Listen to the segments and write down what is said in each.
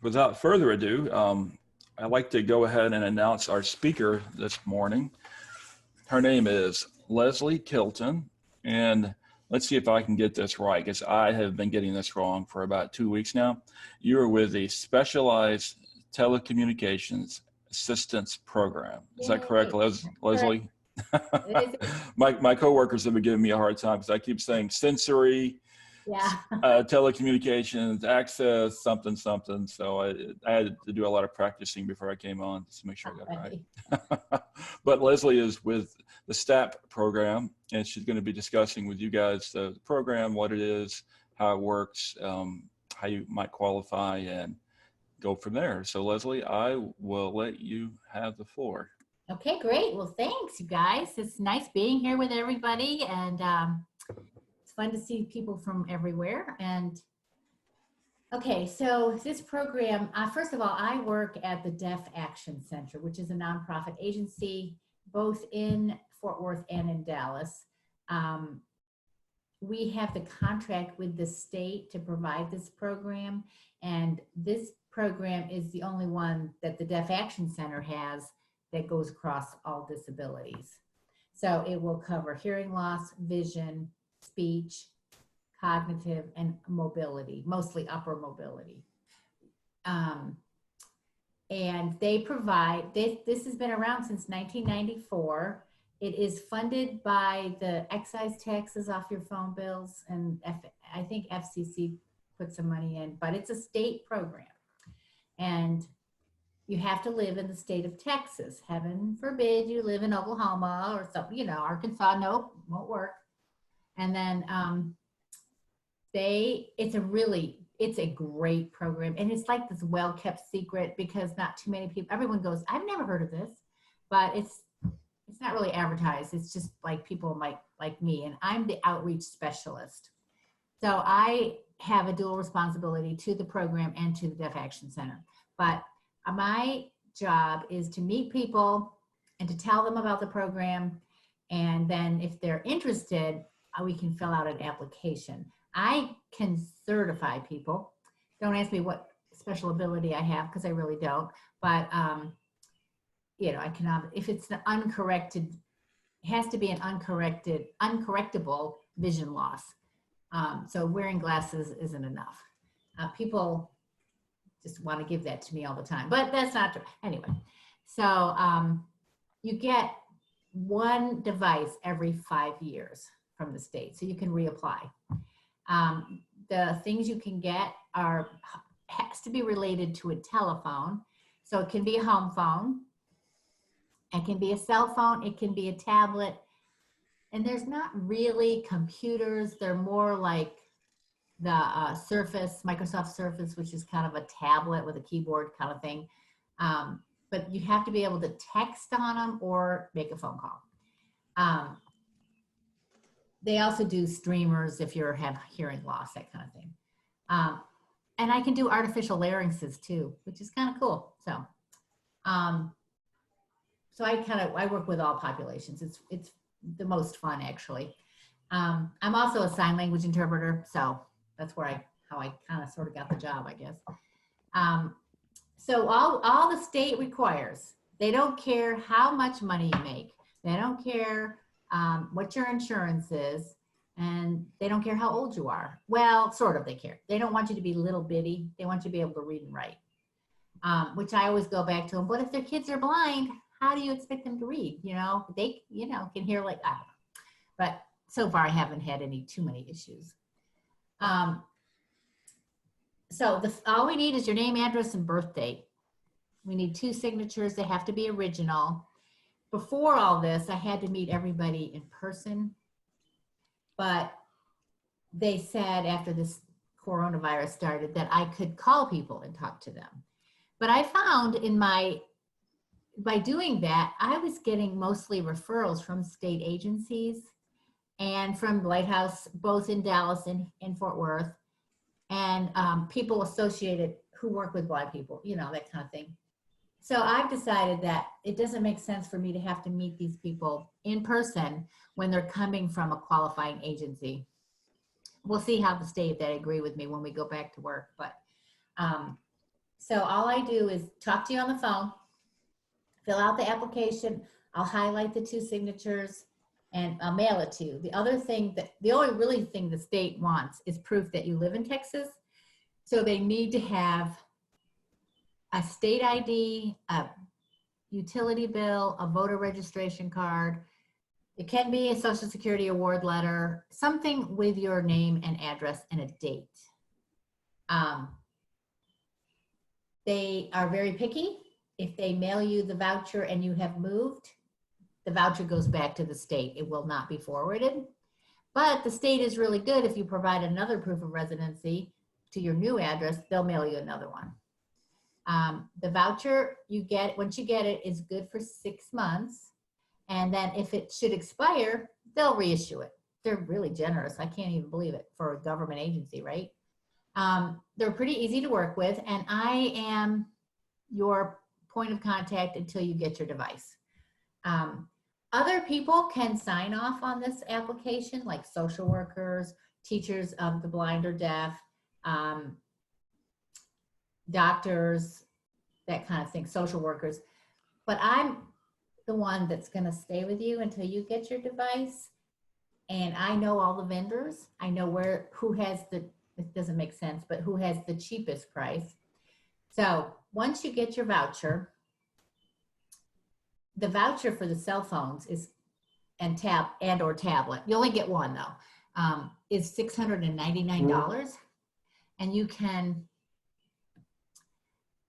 without further ado, I'd like to go ahead and announce our speaker this morning. Her name is Leslie Kilton, and let's see if I can get this right, because I have been getting this wrong for about 2 weeks now. You are with the Specialized Telecommunications Assistance Program. Is that correct, Leslie? My coworkers have been giving me a hard time because I keep saying sensory, telecommunications, access, something. So I had to do a lot of practicing before I came on to make sure I got it right. But Leslie is with the STAP program, and she's going to be discussing with you guys the program, what it is, how it works, how you might qualify, and go from there. So Leslie, I will let you have the floor. Okay, great. Well, thanks, you guys. It's nice being here with everybody, and it's fun to see people from everywhere. And okay, so this program, first of all, I work at the Deaf Action Center, which is a nonprofit agency both in Fort Worth and in Dallas. We have the contract with the state to provide this program, and this program is the only one that the Deaf Action Center has that goes across all disabilities. So it will cover hearing loss, vision, speech, cognitive, and mobility, mostly upper mobility. And they provide, this has been around since 1994. It is funded by the excise taxes off your phone bills, and I think FCC put some money in, but it's a state program. And you have to live in the state of Texas. Heaven forbid you live in Oklahoma or something, you know, Arkansas, nope, won't work. And then it's a great program. And it's like this well-kept secret because not too many people, everyone goes, I've never heard of this, but it's not really advertised. It's just like people like me, and I'm the outreach specialist. So I have a dual responsibility to the program and to the Deaf Action Center. But my job is to meet people and to tell them about the program. And then if they're interested, we can fill out an application. I can certify people. Don't ask me what special ability I have, because I really don't. But, you know, I cannot, if it's an uncorrected, it has to be an uncorrectable vision loss. So wearing glasses isn't enough. People just want to give that to me all the time, but that's not true. Anyway, so you get one device every 5 years from the state, so you can reapply. The things you can get has to be related to a telephone. So it can be a home phone, it can be a cell phone, it can be a tablet, and there's not really computers. They're more like the Surface, Microsoft Surface, which is kind of a tablet with a keyboard kind of thing. But you have to be able to text on them or make a phone call. They also do streamers if you have hearing loss, that kind of thing. And I can do artificial larynxes too, which is kind of cool. So, so I work with all populations. It's the most fun, actually. I'm also a sign language interpreter, so that's where how I kind of sort of got the job, I guess. So all the state requires, they don't care how much money you make. They don't care what your insurance is, and they don't care how old you are. Well, sort of they care. They don't want you to be little bitty. They want you to be able to read and write, which I always go back to them. But if their kids are blind, how do you expect them to read? You know, they, you know, can hear like, I don't know. But so far I haven't had too many issues. So all we need is your name, address, and birth date. We need 2 signatures. They have to be original. Before all this, I had to meet everybody in person, but they said after this coronavirus started that I could call people and talk to them. But I found by doing that, I was getting mostly referrals from state agencies and from Lighthouse, both in Dallas and in Fort Worth, and people associated who work with blind people, you know, that kind of thing. So I've decided that it doesn't make sense for me to have to meet these people in person when they're coming from a qualifying agency. We'll see how the state, if they agree with me when we go back to work. But So all I do is talk to you on the phone, fill out the application. I'll highlight the 2 signatures and I'll mail it to you. The only really thing the state wants is proof that you live in Texas. So they need to have a state ID, a utility bill, a voter registration card. It can be a Social Security award letter, something with your name and address and a date. They are very picky. If they mail you the voucher and you have moved, the voucher goes back to the state. It will not be forwarded. But the state is really good. If you provide another proof of residency to your new address, they'll mail you another one. The voucher you get, once you get it, is good for 6 months. And then if it should expire, they'll reissue it. They're really generous. I can't even believe it for a government agency, right? They're pretty easy to work with. And I am your point of contact until you get your device. Other people can sign off on this application, like social workers, teachers of the blind or deaf, doctors, that kind of thing, social workers. But I'm the one that's going to stay with you until you get your device. And I know all the vendors. I know who has it doesn't make sense, but who has the cheapest price. So once you get your voucher, the voucher for the cell phones and tablet, you only get one though, is $699. And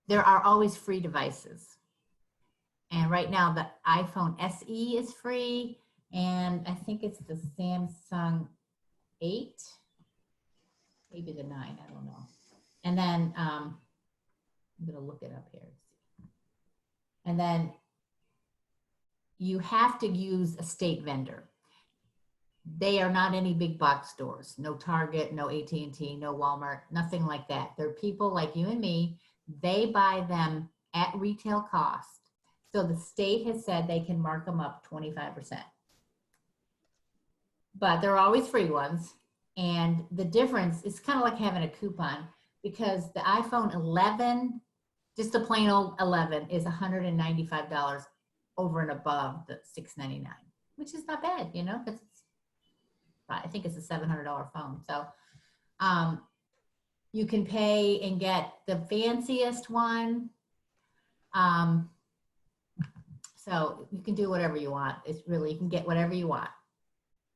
there are always free devices. And right now the iPhone SE is free, and I think it's the Samsung 8, maybe the 9, I don't know. And then I'm gonna look it up here. And then you have to use a state vendor. They are not any big box stores, no Target, no AT&T, no Walmart, nothing like that. They're people like you and me. They buy them at retail cost. So the state has said they can mark them up 25%. But there are always free ones. And the difference is kind of like having a coupon, because the iPhone 11, just a plain old 11, is $195 over and above the $699, which is not bad, you know, because I think it's a $700 phone. So you can pay and get the fanciest one. So you can do whatever you want. It's really, you can get whatever you want.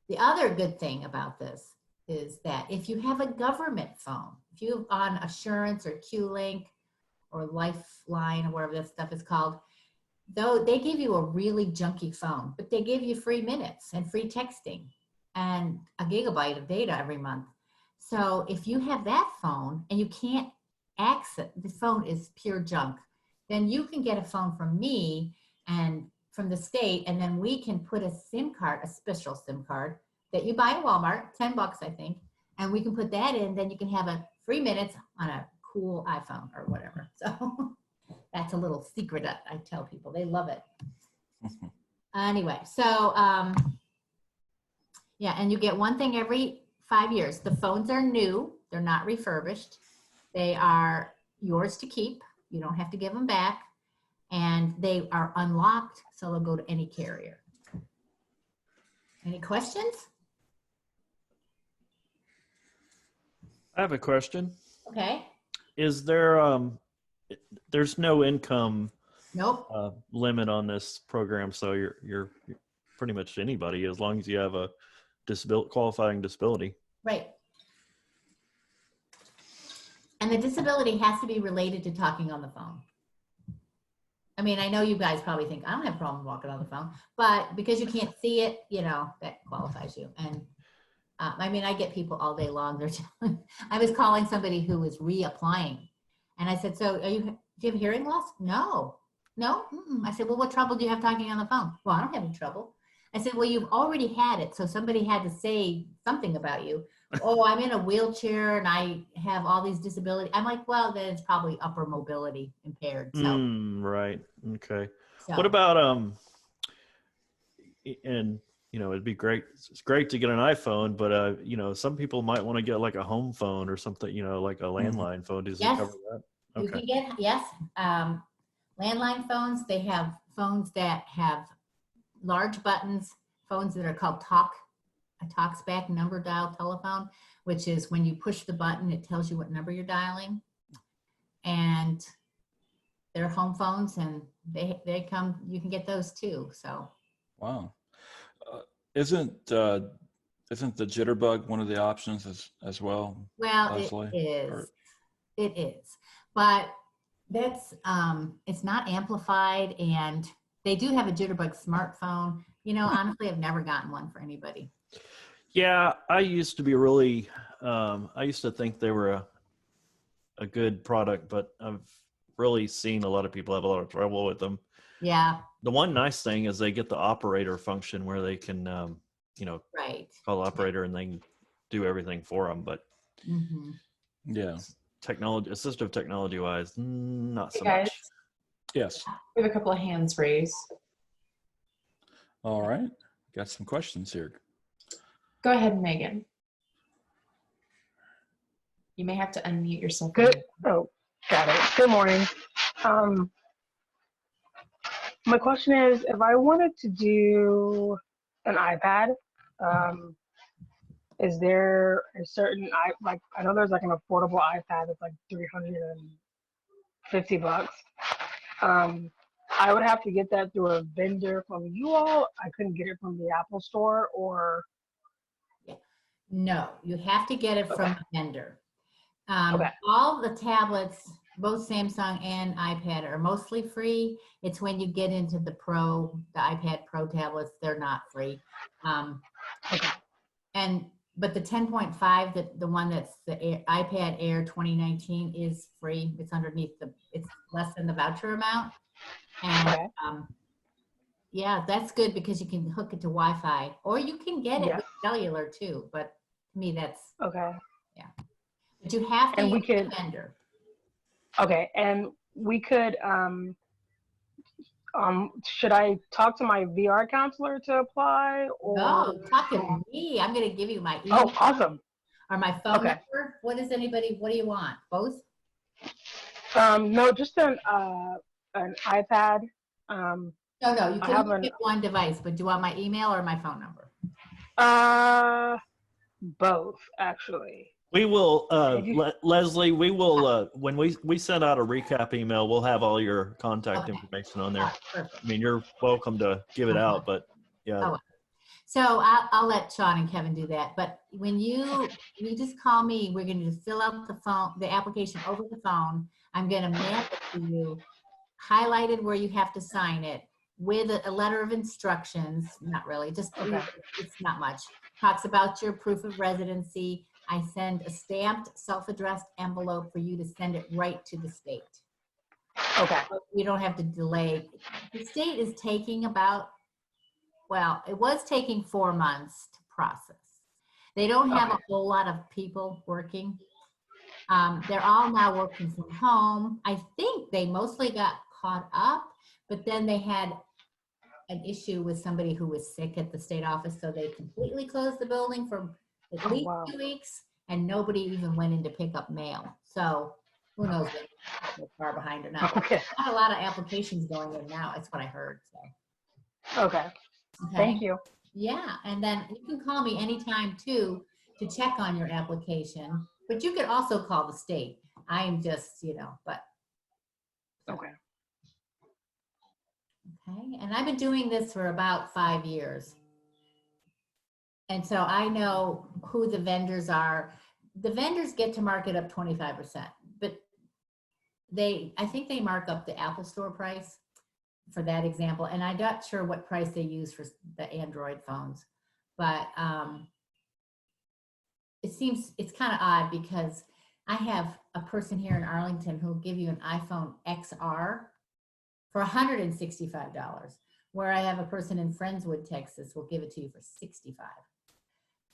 The other good thing about this is that if you have a government phone, if you're on Assurance or QLink or Lifeline or whatever this stuff is called, though they give you a really junky phone, but they give you free minutes and free texting and a gigabyte of data every month. So if you have that phone and you can't access, the phone is pure junk, then you can get a phone from me and from the state, and then we can put a SIM card, a special SIM card that you buy at Walmart, $10 I think, and we can put that in, then you can have a free minutes on a cool iPhone or whatever. So that's a little secret I tell people. They love it. Anyway, so yeah, and you get one thing every 5 years. The phones are new. They're not refurbished. They are yours to keep. You don't have to give them back. And they are unlocked, so they'll go to any carrier. Any questions? I have a question. Okay. Is there there's no income Nope. limit on this program, so you're pretty much anybody as long as you have a qualifying disability. Right. And the disability has to be related to talking on the phone. I mean, I know you guys probably think, I don't have a problem walking on the phone, but because you can't see it, you know, that qualifies you. And I mean, I get people all day long. I was calling somebody who was reapplying, and I said, so do you have hearing loss? No. I said, well, what trouble do you have talking on the phone? Well, I don't have any trouble. I said, well, you've already had it, so somebody had to say something about you. Oh, I'm in a wheelchair and I have all these disabilities. I'm like, well, then it's probably upper mobility impaired. So right. Okay. so. What about and you know, it'd be great. It's great to get an iPhone, but you know, some people might want to get like a home phone or something, you know, like a landline phone. Does it Yes. cover that? You Okay. can get, yes, landline phones. They have phones that have large buttons, phones that are called a talks back number dial telephone, which is when you push the button, it tells you what number you're dialing. And they're home phones, and they come, you can get those too, so. Wow. Uh, isn't the jitterbug one of the options as well, Well, Leslie? it is, but that's, it's not amplified, and they do have a jitterbug smartphone. You know, honestly, I've never gotten one for anybody. Yeah, I used to be really, I used to think they were a good product, but I've really seen a lot of people have a lot of trouble with them. Yeah, The one nice thing is they get the operator function where they can, right. call the operator and they can do everything for them. But Mm-hmm. Yeah. assistive technology wise, not Hey so guys, much. Yes. we have a couple of hands raised. All right. Got some questions here. Go ahead, Megan. You may have to unmute yourself. Good. Oh, got it. Good morning. My question is, if I wanted to do an iPad, is there a certain I know there's like an affordable iPad that's like $350. I would have to get that through a vendor from you all. I couldn't get it from the Apple Store, or No, you have to get it from Okay. a vendor. Okay. All the tablets, both Samsung and iPad, are mostly free. It's when you get into the iPad Pro tablets, they're not free. Okay. But the 10.5, the one that's the iPad Air 2019 is free. It's underneath it's less than the voucher amount. And Okay. yeah, that's good because you can hook it to Wi-Fi, or you can get it Yeah. with cellular too. But to me, that's, Okay. but you have to And we use the could- vendor. Okay, and we could should I talk to my VR counselor to apply, or No, talk to me. I'm going to give you my email Oh, awesome. or my phone Okay. number. What do you want? Both? No, just an iPad. No, you I can have only get one device, but do you want my email or my phone number? Both actually. We will, If you- Leslie, we will, when we send out a recap email, we'll have all your contact Okay. information on there. Perfect. I mean, you're welcome to give it out, but yeah. Oh, so I'll let Sean and Kevin do that. But when you just call me, we're going to just fill out the application over the phone. I'm going to mail it to you, highlighted where you have to sign it, with a letter of instructions. Not really, just Okay. it's not much. Talks about your proof of residency. I send a stamped, self-addressed envelope for you to send it right to the state. Okay. You don't have to delay. The state is taking it was taking 4 months to process. They don't have a whole lot of people working. They're all now working from home. I think they mostly got caught up, but then they had an issue with somebody who was sick at the state office, so they completely closed the building for at least wow. 2 weeks, and nobody even went in to pick up mail. So who knows if they're far behind or not. Okay. Not a lot of applications going in now. That's what I heard. So. Okay. Okay. Thank you. Yeah, and then you can call me anytime too to check on your application, but you could also call the state. I am just, but. Okay. Okay, and I've been doing this for about 5 years. And so I know who the vendors are. The vendors get to mark it up 25%, but I think they mark up the Apple Store price for that example. And I'm not sure what price they use for the Android phones, but it's kind of odd because I have a person here in Arlington who'll give you an iPhone XR for $165, where I have a person in Friendswood, Texas, will give it to you for $65.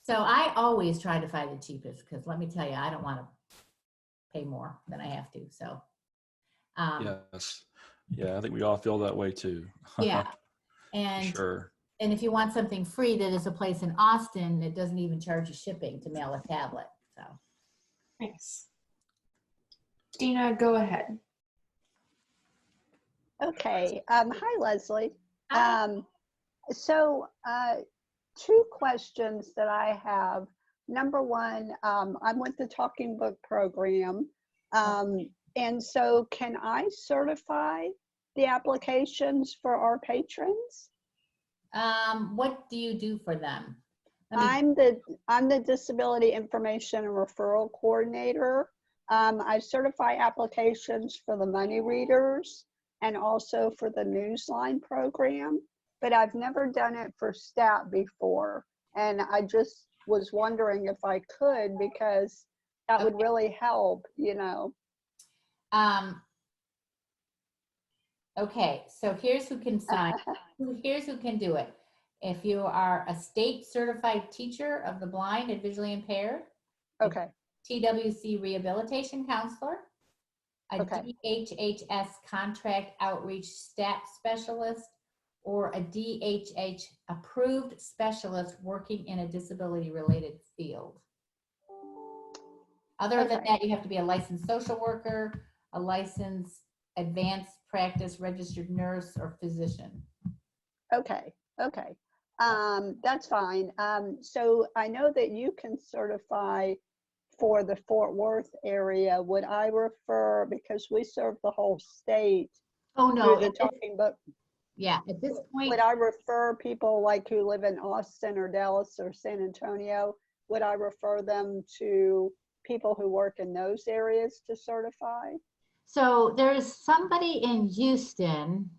So I always try to find the cheapest because let me tell you, I don't want to pay more than I have to. So Yes. Yeah, I think we all feel that way too. yeah, and Sure. and if you want something free, there's a place in Austin that doesn't even charge you shipping to mail a tablet. So Nice. Dina, go ahead. Okay. Hi, Leslie. Hi. So, two questions that I have. Number one, I'm with the Talking Book program. And so can I certify the applications for our patrons? What do you do for them? Let me- I'm the Disability Information and Referral Coordinator. I certify applications for the money readers and also for the Newsline program, but I've never done it for STAP before. And I just was wondering if I could, because that would really help, you know. Okay, so here's who can sign. Here's who can do it. If you are a state certified teacher of the blind and visually impaired, Okay. TWC rehabilitation counselor, a Okay. DHHS contract outreach STAP specialist, or a DHH approved specialist working in a disability related field. Other than that, you have to be a licensed social worker, a licensed advanced practice registered nurse or physician. Okay. Okay. That's fine. So I know that you can certify for the Fort Worth area. Would I refer, because we serve the whole state Oh no, through the Talking Book, yeah, at this point, would I refer people like who live in Austin or Dallas or San Antonio? Would I refer them to people who work in those areas to certify? so there's somebody in Houston,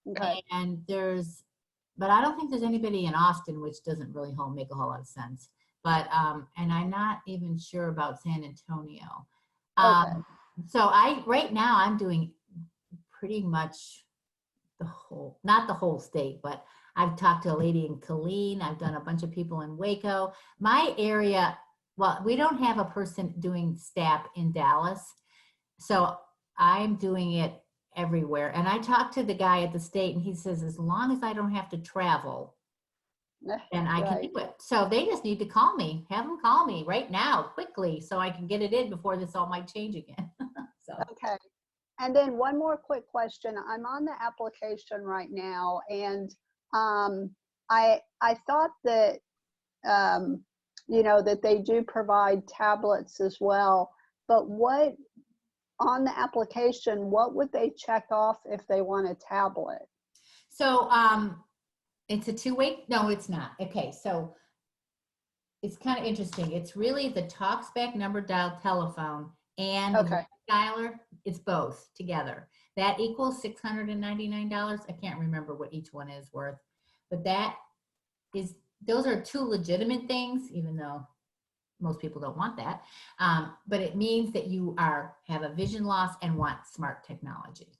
Okay. and but I don't think there's anybody in Austin, which doesn't really make a whole lot of sense. But and I'm not even sure about San Antonio. Okay. So right now I'm doing pretty much not the whole state, but I've talked to a lady in Killeen. I've done a bunch of people in Waco. My area, well, we don't have a person doing STAP in Dallas. So I'm doing it everywhere. And I talked to the guy at the state and he says, as long as I don't have to travel, then I can do it. So they just need to call me, have them call me right now, quickly, so I can get it in before this all might change again. So. Okay. And then one more quick question. I'm on the application right now, and I thought that you know, that they do provide tablets as well. But what on the application, what would they check off if they want a tablet? So it's a two-way, no, it's not. Okay, so it's kind of interesting. It's really the TalkSpec number dial telephone and the dialer. It's both together. That equals $699. I can't remember what each one is worth, but those are two legitimate things, even though most people don't want that. But it means that you have a vision loss and want smart technology.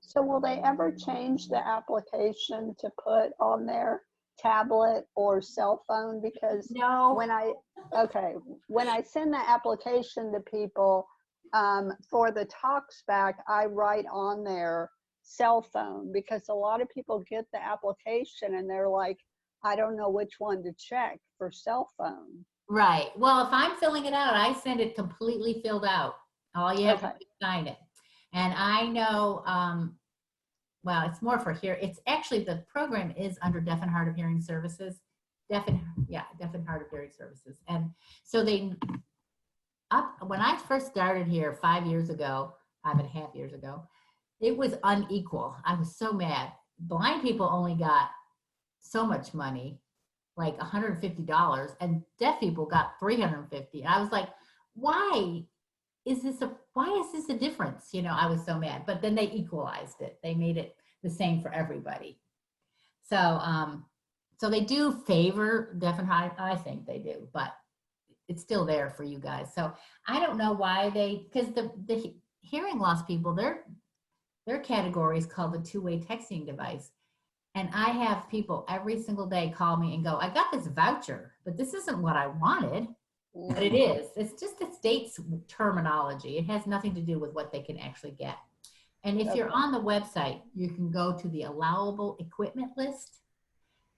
So will they ever change the application to put on their tablet or cell phone? Because no. when I send the application to people for the TalkSpec, I write on their cell phone, because a lot of people get the application and they're like, I don't know which one to check for cell phone. Right. Well, if I'm filling it out, I send it completely filled out. All you have to do is sign it. And I know, well, it's more for here. It's actually, the program is under Deaf and Hard of Hearing Services. Deaf and Hard of Hearing Services. And so when I first started here 5.5 years ago, it was unequal. I was so mad. Blind people only got so much money, like $150, and deaf people got $350. I was like, why is this a difference? You know, I was so mad. But then they equalized it. They made it the same for everybody. So so they do favor deaf and hard. I think they do, but it's still there for you guys. So I don't know why because the hearing loss people, their category is called the two-way texting device. And I have people every single day call me and go, I got this voucher, but this isn't what I wanted. But it is. It's just the state's terminology. It has nothing to do with what they can actually get. And if you're on the website, you can go to the allowable equipment list.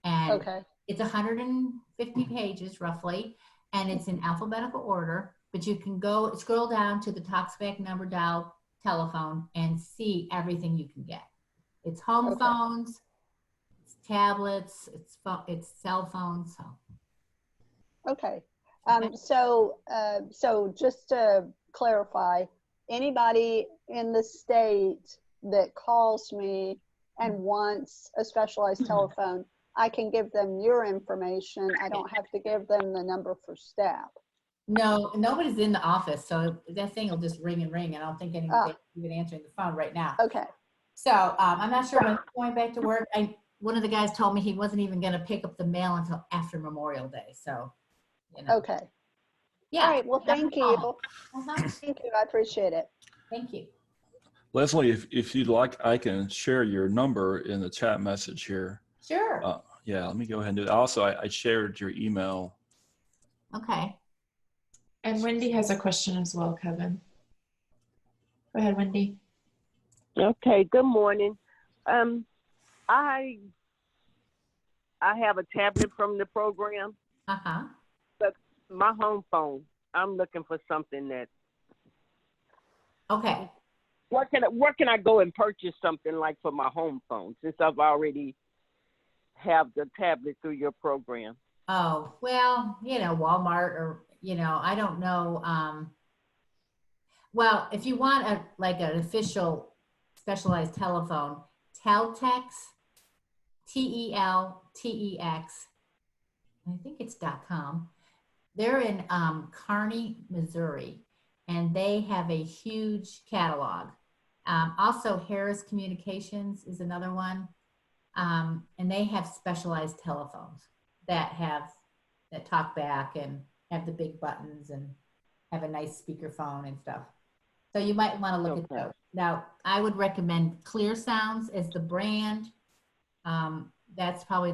And it's 150 pages roughly. And it's in alphabetical order. but you can go scroll down to the talkback number dial telephone and see everything you can get. It's home Okay. phones, it's tablets, it's cell phones. So Okay. Okay. So just to clarify, anybody in the state that calls me and wants a specialized telephone, I can give them your information. I don't have to give them the number for STAP. no, nobody's in the office, so that thing will just ring and ring. I don't think anyone's even answering the phone right now. Okay. So I'm not sure when he's going back to work. One of the guys told me he wasn't even going to pick up the mail until after Memorial Day. So, you know. Okay. Yeah. All right. Well, thank you. Uh-huh. Thank you. I appreciate it. Thank you. Leslie, if you'd like, I can share your number in the chat message here. Sure. Yeah, let me go ahead and do that. Also, I shared your email. Okay. And Wendy has a question as well, Kevin. Go ahead, Wendy. Okay, good morning. I have a tablet from the program, Uh-huh. but my home phone, I'm looking for something that, Okay. where can I go and purchase something like for my home phone, since I've already have the tablet through your program? Oh, well, Walmart or, I don't know. Well, if you want an official specialized telephone, Teltex, Teltex, I think it's .com. They're in Kearney, Missouri, and they have a huge catalog. Also, Harris Communications is another one, and they have specialized telephones that talk back and have the big buttons and have a nice speakerphone and stuff. So you might want to look at those. Now, I would recommend Clear Sounds as the brand. That's probably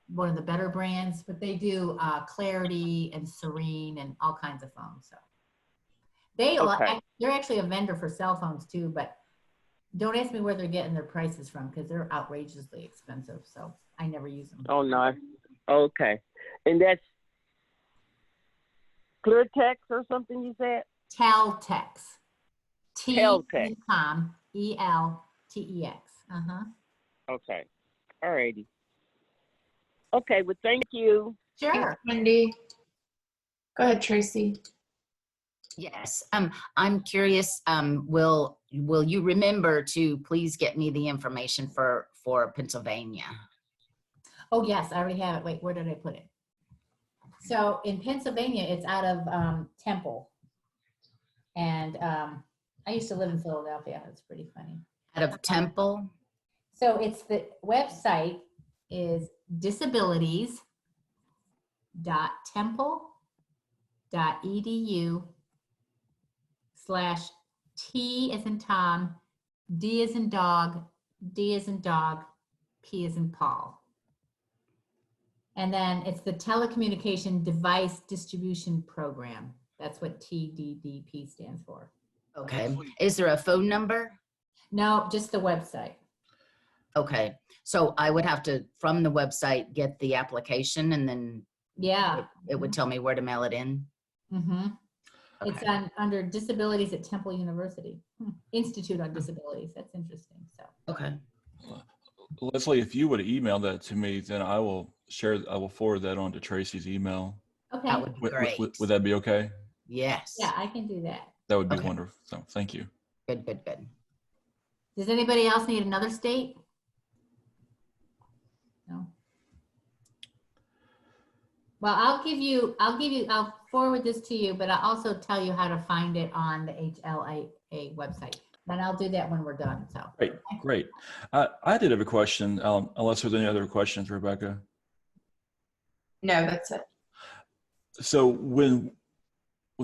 one of the better brands, but they do Clarity and Serene and all kinds of phones. So they're actually a vendor for cell phones too, but don't ask me where they're getting their prices from because they're outrageously expensive. So I never use them. Oh, no. Okay. And that's ClearTex or something you said? Teltex. Teltex. Tom, Eltex. Uh-huh. Okay. All righty. Okay, well, thank you. Sure. Thanks, Wendy. Go ahead, Tracy. Yes, I'm curious, will you remember to please get me the information for Pennsylvania? Oh, yes, I already have it. Wait, where did I put it? So in Pennsylvania, it's out of Temple. And I used to live in Philadelphia. It's pretty funny. Out of Temple? So it's the website is disabilities.temple.edu/T as in Tom, D as in dog, D as in dog, P as in Paul. And then it's the Telecommunication Device Distribution Program. That's what TDDP stands for. Okay. Is there a phone number? No, just the website. Okay. So I would have to, from the website, get the application and then Yeah. it would tell me where to mail it in? Mm-hmm. Okay. It's under disabilities at Temple University. Institute on Disabilities. That's interesting. So. Okay. Leslie, if you would email that to me, then I will forward that on to Tracy's email. Okay. That would be great. Would that be okay? Yes. Yeah, I can do that. That would be Okay. wonderful. So thank you. Good, good, good. Does anybody else need another state? No. Well, I'll forward this to you, but I'll also tell you how to find it on the HLA website. And I'll do that when we're done. So Great. I did have a question, unless there's any other questions, Rebecca. No, that's it. So when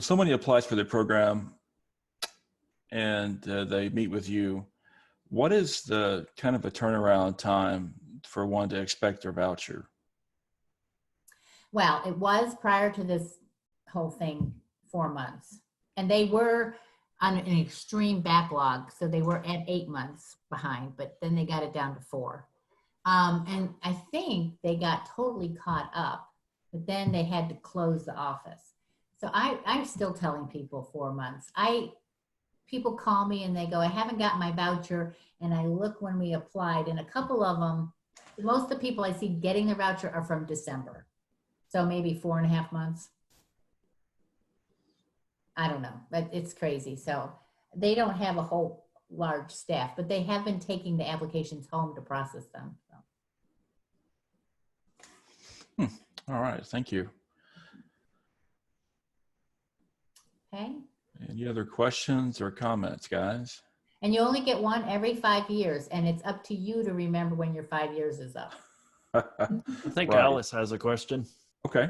somebody applies for the program and they meet with you, what is the kind of a turnaround time for one to expect their voucher? well, it was prior to this whole thing 4 months. And they were on an extreme backlog. So they were at 8 months behind, but then they got it down to 4. And I think they got totally caught up, but then they had to close the office. So I'm still telling people 4 months. People call me and they go, I haven't gotten my voucher. And I look when we applied, and a couple of them, most of the people I see getting their voucher are from December. So maybe 4.5 months. I don't know, but it's crazy. So they don't have a whole large staff, but they have been taking the applications home to process them. So. All right, thank you. Okay. Any other questions or comments, guys? And you only get one every 5 years, and it's up to you to remember when your 5 years is up. I think Right. Alice has a question. Okay.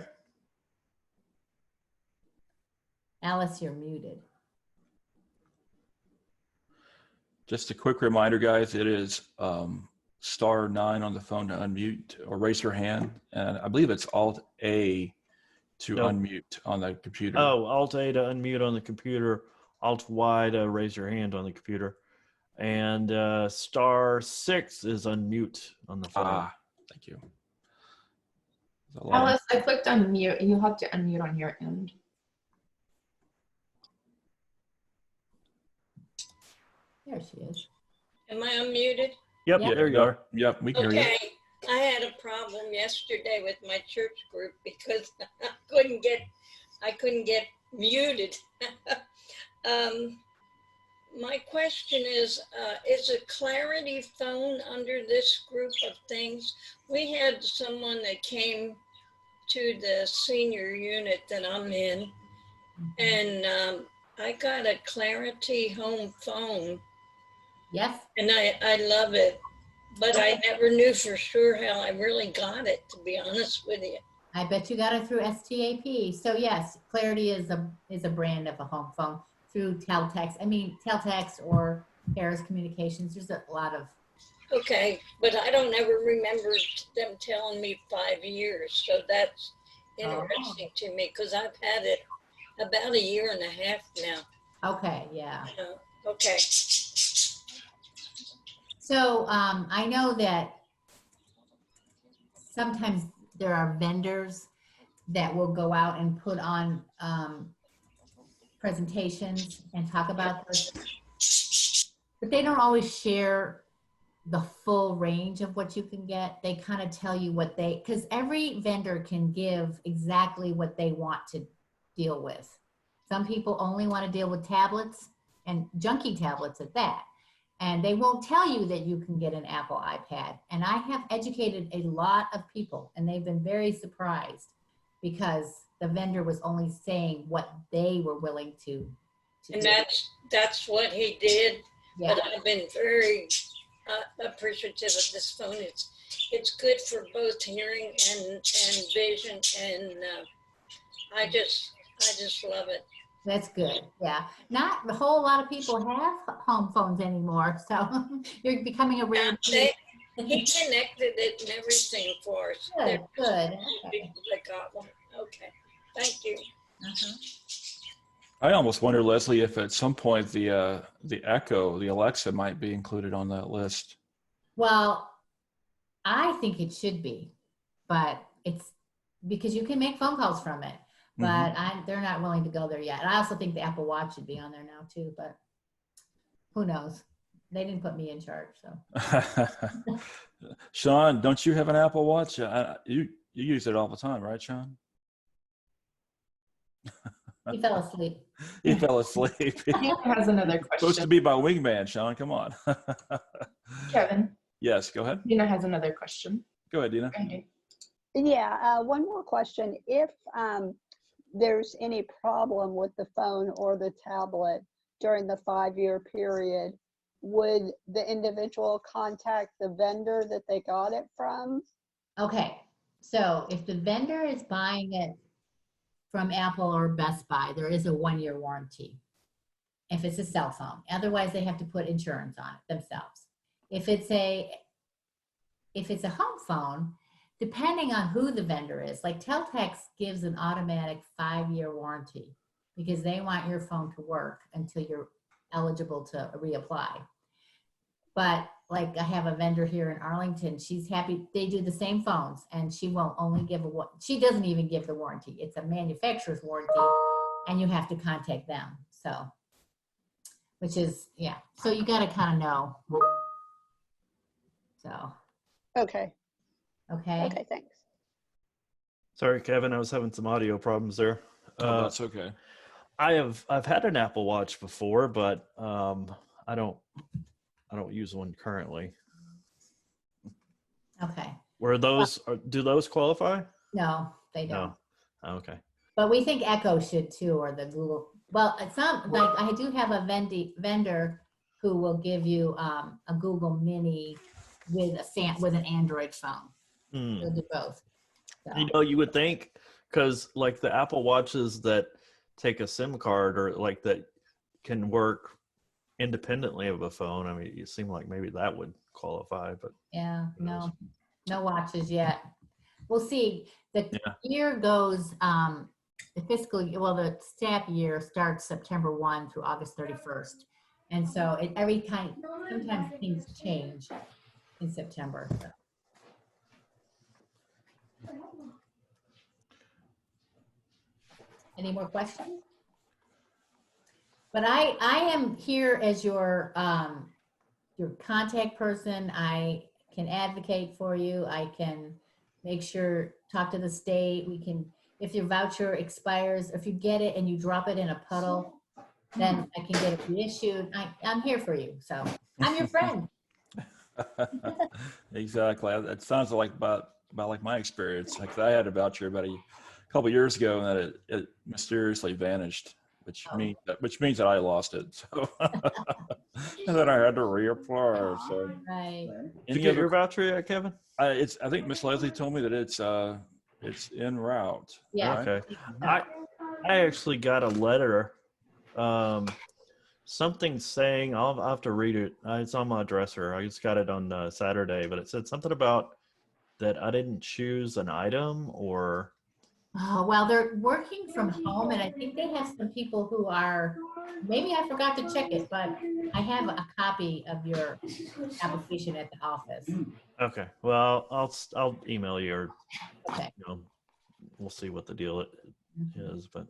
Alice, you're muted. Just a quick reminder, guys, it is *9 on the phone to unmute or raise your hand. And I believe it's Alt-A to Nope. unmute on the computer. Oh, Alt-A to unmute on the computer, Alt-Y to raise your hand on the computer, and *6 is unmute on the phone. Ah, thank you. There's a lot of- Alice, I clicked on mute. You have to unmute on your end. There she is. Am I unmuted? Yep, Yep. there you are. Yep, we can hear you. Okay. I had a problem yesterday with my church group because I couldn't get muted. My question is a Clarity phone under this group of things? We had someone that came to the senior unit that I'm in, and I got a Clarity home phone, Yes. and I love it, but I never knew for sure how I really got it, to be honest with you. I bet you got it through STAP. So yes, Clarity is a brand of a home phone through Teltex or Harris Communications. There's a lot of. Okay, but I don't ever remember them telling me 5 years, so that's interesting to me because I've had it about 1.5 years now. Okay, yeah. Okay. So I know that sometimes there are vendors that will go out and put on presentations and talk about this, but they don't always share the full range of what you can get. They kind of tell you what because every vendor can give exactly what they want to deal with. Some people only want to deal with tablets and junky tablets at that. And they won't tell you that you can get an Apple iPad. And I have educated a lot of people, and they've been very surprised because the vendor was only saying what they were willing to And do. that's what he did. Yeah. But I've been very appreciative of this phone. It's good for both hearing and vision, and I just love it. That's good. Yeah. Not a whole lot of people have home phones anymore. So you're becoming a rare breed. He connected it and everything for us. Good, There was good. some people that got one. Okay, thank you. I almost wonder, Leslie, if at some point the Echo, the Alexa might be included on that list. Well, I think it should be, but it's because you can make phone calls from it. But they're not willing to go there yet. And I also think the Apple Watch should be on there now too, but who knows? They didn't put me in charge, so. Sean, don't you have an Apple Watch? You use it all the time, right, Sean? He fell asleep. He fell asleep. Tina has another Supposed to question. be my wingman, Sean. Come on. Kevin, Yes, go ahead. Tina has another question. Go ahead, Dina. Go ahead. Yeah, one more question. If there's any problem with the phone or the tablet during the 5-year period, would the individual contact the vendor that they got it from? Okay, so if the vendor is buying it from Apple or Best Buy, there is a 1-year warranty. If it's a cell phone, otherwise they have to put insurance on it themselves. If it's a home phone, depending on who the vendor is, like Teltex gives an automatic 5-year warranty because they want your phone to work until you're eligible to reapply. But like I have a vendor here in Arlington, she's happy, they do the same phones and she won't only give she doesn't even give the warranty. It's a manufacturer's warranty, and you have to contact them. So, which is, yeah. So you got to kind of know. So, Okay. okay. Okay, thanks. Sorry, Kevin, I was having some audio problems there. Oh, that's okay. I've had an Apple Watch before, but I don't use one currently. Okay. Do those qualify? No, they don't. No. Okay. But we think Echo should too, or the Google. Well, some, like I do have a vendor who will give you a Google Mini with an Android phone. They'll do both. So. You know, you would think, because like the Apple Watches that take a SIM card or like that can work independently of a phone. I mean, you seem like maybe that would qualify, but yeah, no watches yet. We'll see. The year goes, the fiscal year, well, the STAP year starts September 1 through August 31st. And so sometimes things change in September. So. Any more questions? But I am here as your contact person. I can advocate for you. I can make sure, talk to the state. We can, if your voucher expires, if you get it and you drop it in a puddle, then I can get it reissued. I'm here for you. So I'm your friend. Exactly. That sounds like about like my experience. Like I had a voucher about a couple years ago, and then it mysteriously vanished, which means that I lost it. So and then I had to reapply. So right. Did you get your voucher yet, Kevin? I think Miss Leslie told me that it's en route. Yeah. Okay. I actually got a letter. Something saying, I'll have to read it. It's on my dresser. I just got it on Saturday, but it said something about that I didn't choose an item or. Oh, well, they're working from home, and I think they have some people who are, maybe I forgot to check it, but I have a copy of your application at the office. Okay. Well, I'll email you or, Okay. We'll see what the deal is, but.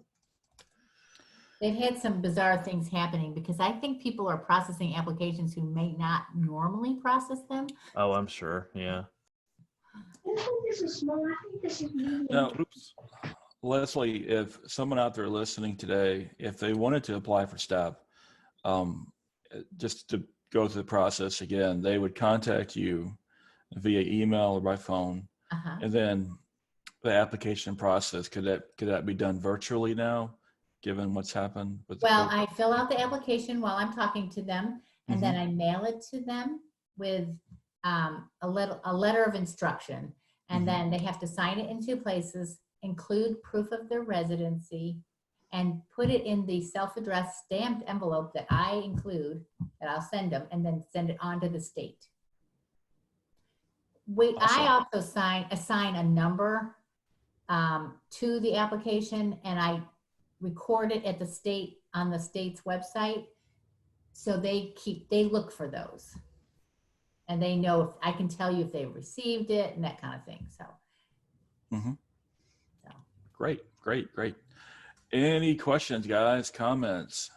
They've had some bizarre things happening because I think people are processing applications who may not normally process them. Oh, I'm sure. Yeah. This is small. I think this is medium. Now, Leslie, if someone out there listening today, if they wanted to apply for STAP, just to go through the process again, they would contact you via email or by phone, and then the application process, could that be done virtually now, given what's happened with Well, I fill out the application while I'm talking to them, and then I mail it to them with a letter of instruction, and then they have to sign it in 2 places, include proof of their residency, and put it in the self-addressed stamped envelope that I include, that I'll send them, and then send it on to the state. Awesome. I also assign a number to the application, and I record it at the state, on the state's website. So they look for those, and they know if I can tell you if they've received it and that kind of thing. So. So. Great. Any questions, guys? Comments?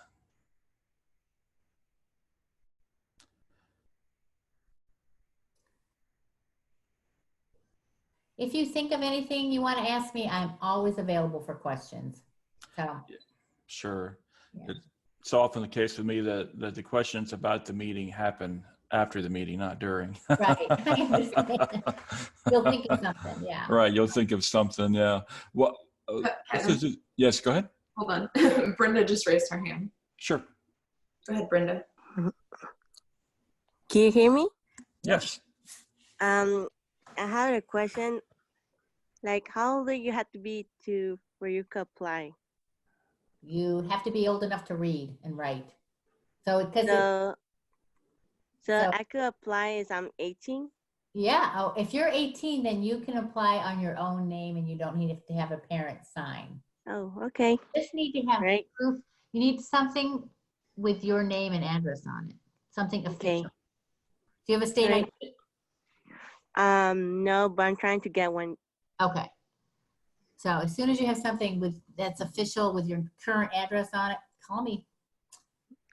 If you think of anything you want to ask me, I'm always available for questions. So. Yeah, sure. Yeah. It's often the case with me that the questions about the meeting happen after the meeting, not during. Right. I understand. You'll think of something, yeah. Right, you'll think of something, yeah. Well, yes, go ahead. Hold on. Brenda just raised her hand. Sure. Go ahead, Brenda. Can you hear me? Yes. I had a question. Like, how old do you have to be where you could apply? You have to be old enough to read and write. So, so I could apply as I'm 18? Yeah. Oh, if you're 18, then you can apply on your own name and you don't need to have a parent sign. Oh, okay. You just need to have proof. You need something with your name and address on it. Something official. Do you have a state ID? No, but I'm trying to get one. Okay. So as soon as you have something with that's official with your current address on it, call me.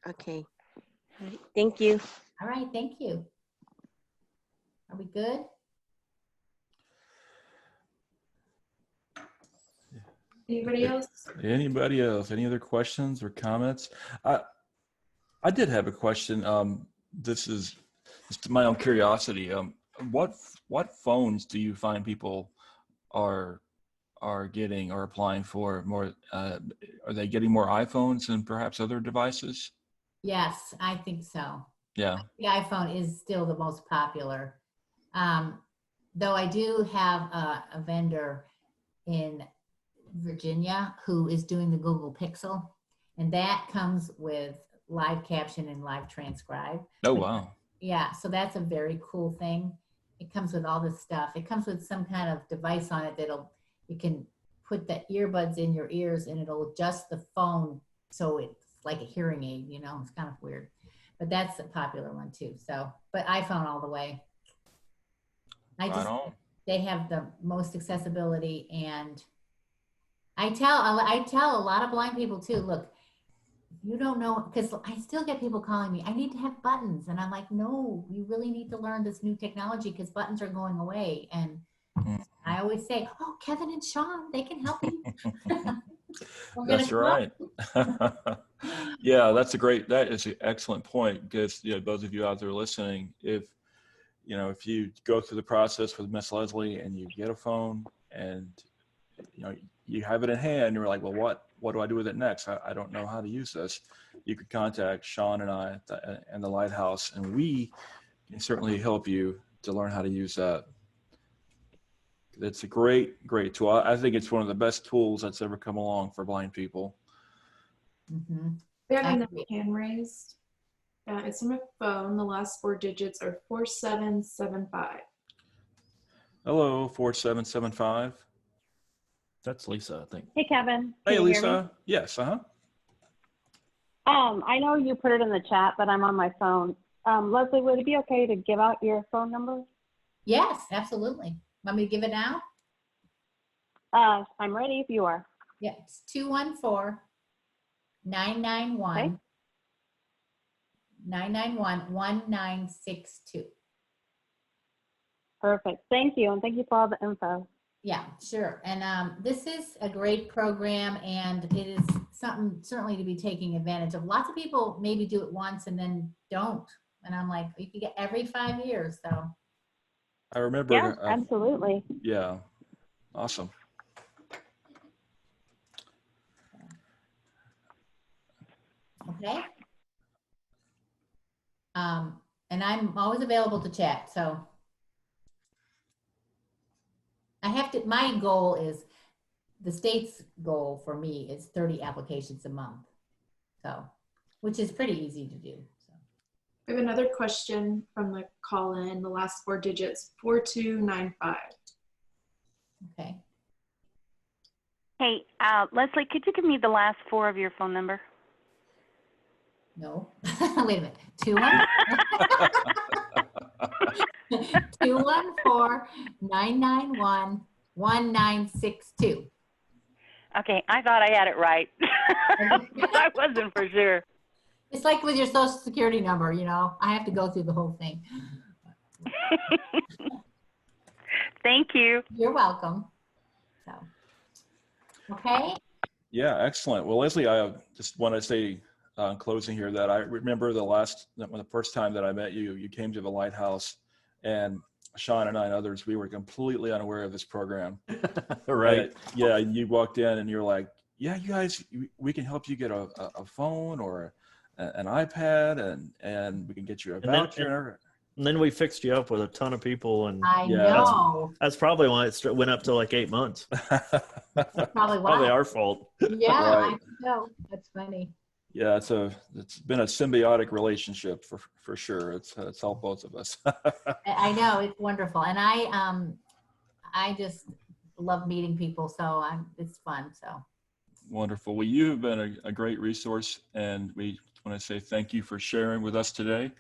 Okay. All right. Thank you. All right, thank you. Are we good? Anybody else? Anybody else? Any other questions or comments? I did have a question. This is just my own curiosity. What phones do you find people are getting or applying for more? Are they getting more iPhones than perhaps other devices? Yes, I think so. Yeah. The iPhone is still the most popular. Though I do have a vendor in Virginia who is doing the Google Pixel, and that comes with live caption and live transcribe. Oh, wow. Yeah, so that's a very cool thing. It comes with all this stuff. It comes with some kind of device on it you can put the earbuds in your ears and it'll adjust the phone so it's like a hearing aid, you know, it's kind of weird. But that's a popular one too. So, but iPhone all the way. They have the most accessibility, and I tell a lot of blind people too, look, you don't know, because I still get people calling me, I need to have buttons. And I'm like, no, you really need to learn this new technology because buttons are going away. And I always say, oh, Kevin and Sean, they can help you. That's right. Yeah, that is an excellent point, because those of you out there listening, if you go through the process with Miss Leslie and you get a phone and you have it in hand, you're like, well, what do I do with it next? I don't know how to use this. You could contact Sean and I and the Lighthouse, and we can certainly help you to learn how to use that. It's a great tool. I think it's one of the best tools that's ever come along for blind people. Mm-hmm. We have another hand raised. It's from a phone. The last 4 digits are 4775. Hello, 4775. That's Lisa, I think. Hey, Kevin. Hey, Can you hear me? Lisa. Yes. I know you put it in the chat, but I'm on my phone. Leslie, would it be okay to give out your phone number? Yes, absolutely. Want me to give it now? I'm ready if you are. Yeah, it's 214-991. 991-1962. Perfect. Thank you. And thank you for all the info. Yeah, sure. And this is a great program, and it is something certainly to be taking advantage of. Lots of people maybe do it once and then don't. And I'm like, you can get every 5 years. So I remember. Yeah, absolutely. Yeah. Awesome. okay. And I'm always available to chat. So my goal is, the state's goal for me is 30 applications a month. So, which is pretty easy to do. So. We have another question from the call-in, the last 4 digits, 4295. Okay. Hey, Leslie, could you give me the last 4 of your phone number? No. Wait a minute. 214-991-1962. Okay, I thought I had it right, but I wasn't for sure. It's like with your social security number, I have to go through the whole thing. Thank you. You're welcome. So, okay. Yeah, excellent. Well, Leslie, I just want to say in closing here that I remember the first time that I met you, you came to the Lighthouse, and Sean and I and others, we were completely unaware of this program. Right. Yeah, you walked in and you're like, yeah, you guys, we can help you get a phone or an iPad, and we can get you a voucher. And then we fixed you up with a ton of people, and I know. That's probably why it went up to like 8 months. That's probably why. Probably our fault. Yeah, Right. I know. That's funny. Yeah, it's been a symbiotic relationship for sure. It's helped both of us. I know, it's wonderful, and I just love meeting people, so it's fun. So Wonderful. Well, you have been a great resource, and we want to say thank you for sharing with us today.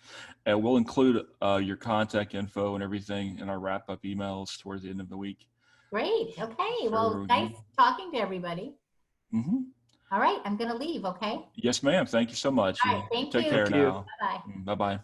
And we'll include your contact info and everything in our wrap-up emails towards the end of the week. Great. Okay. Well, So, nice talking to everybody. mhm. All right. I'm going to leave. Okay. Yes, ma'am. Thank you so much. All right. Thank Take you. care Thank you. now. Bye-bye. Bye-bye.